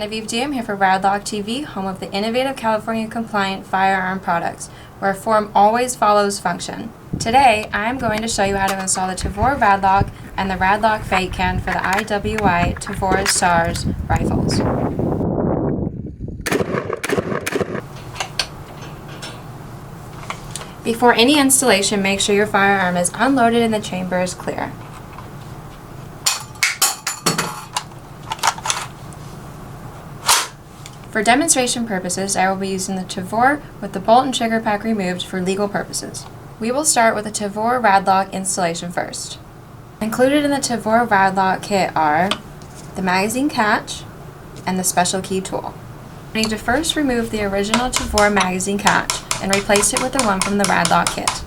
Genevieve DM here for Raddlock TV, home of the innovative California-compliant firearm products, where form always follows function. Today, I'm going to show you how to install the Tavor Raddlock and the Raddlock Fate Can for the IWI Tavor SARS rifles. Before any installation, make sure your firearm is unloaded and the chamber is clear. For demonstration purposes, I will be using the Tavor with the bolt and trigger pack removed for legal purposes. We will start with the Tavor Raddlock installation first. Included in the Tavor Raddlock kit are the magazine catch and the special key tool. We need to first remove the original Tavor magazine catch and replace it with the one from the Raddlock kit.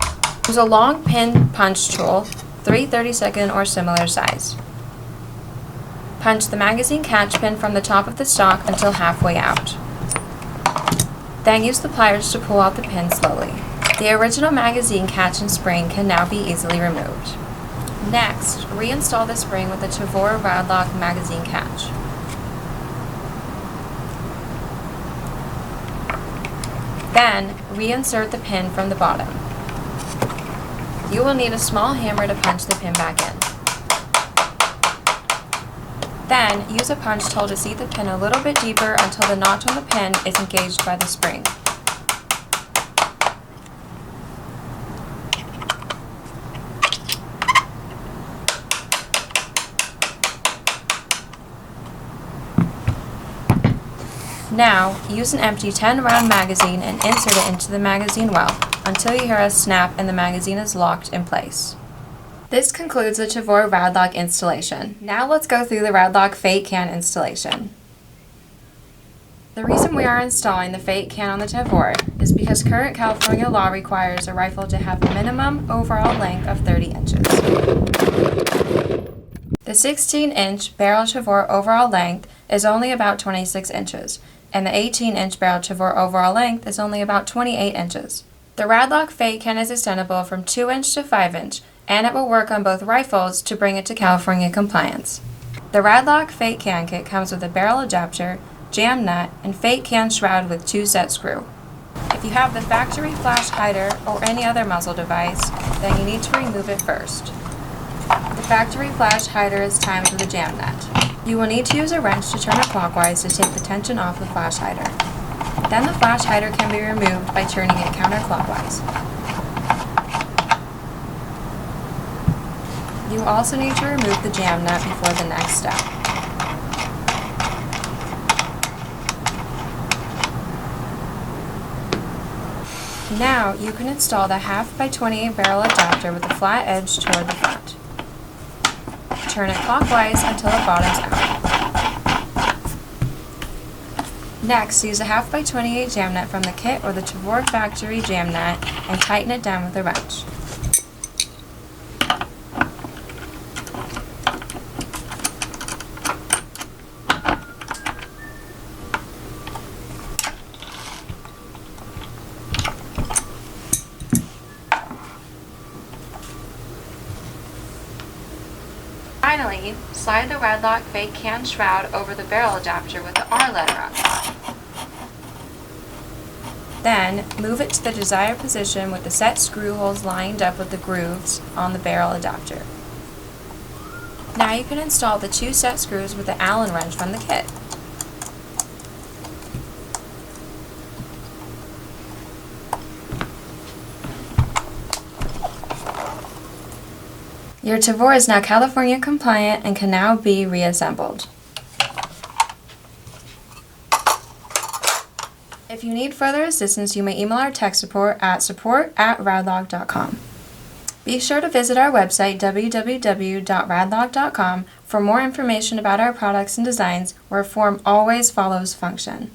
Use a long pin punch tool, 3/32 or similar size. Punch the magazine catch pin from the top of the stock until halfway out. Then use the pliers to pull out the pin slowly. The original magazine catch and spring can now be easily removed. Next, reinstall the spring with the Tavor Raddlock magazine catch. Then, reinsert the pin from the bottom. You will need a small hammer to punch the pin back in. Then, use a punch tool to seat the pin a little bit deeper until the notch on the pin is engaged by the spring. Now, use an empty 10-round magazine and insert it into the magazine well until you hear a snap and the magazine is locked in place. This concludes the Tavor Raddlock installation. Now let's go through the Raddlock Fate Can installation. The reason we are installing the Fate Can on the Tavor is because current California law requires a rifle to have a minimum overall length of 30 inches. The 16-inch barrel Tavor overall length is only about 26 inches, and the 18-inch barrel Tavor overall length is only about 28 inches. The Raddlock Fate Can is extendable from 2-inch to 5-inch, and it will work on both rifles to bring it to California compliance. The Raddlock Fate Can kit comes with a barrel adapter, jam nut, and Fate Can shroud with 2-set screw. If you have the factory flash hider or any other muzzle device, then you need to remove it first. The factory flash hider is timed with a jam nut. You will need to use a wrench to turn it clockwise to take the tension off the flash hider. Then the flash hider can be removed by turning it counterclockwise. You will also need to remove the jam nut before the next step. Now you can install the 1/2x28 barrel adapter with the flat edge toward the front. Turn it clockwise until it bottoms out. Next, use a 1/2x28 jam nut from the kit or the Tavor factory jam nut and tighten it down with a wrench. Finally, slide the Raddlock Fate Can shroud over the barrel adapter with the R letter on top. Then, move it to the desired position with the set screw holes lined up with the grooves on the barrel adapter. Now you can install the 2 set screws with the Allen wrench from the kit. Your Tavor is now California compliant and can now be reassembled. If you need further assistance, you may email our tech support at support@raddlock.com. Be sure to visit our website www.raddlock.com for more information about our products and designs where form always follows function.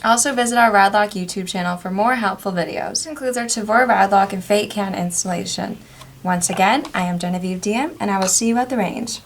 Also visit our Raddlock YouTube channel for more helpful videos. This concludes our Tavor Raddlock and Fate Can installation. Once again, I am Genevieve DM, and I will see you at the range.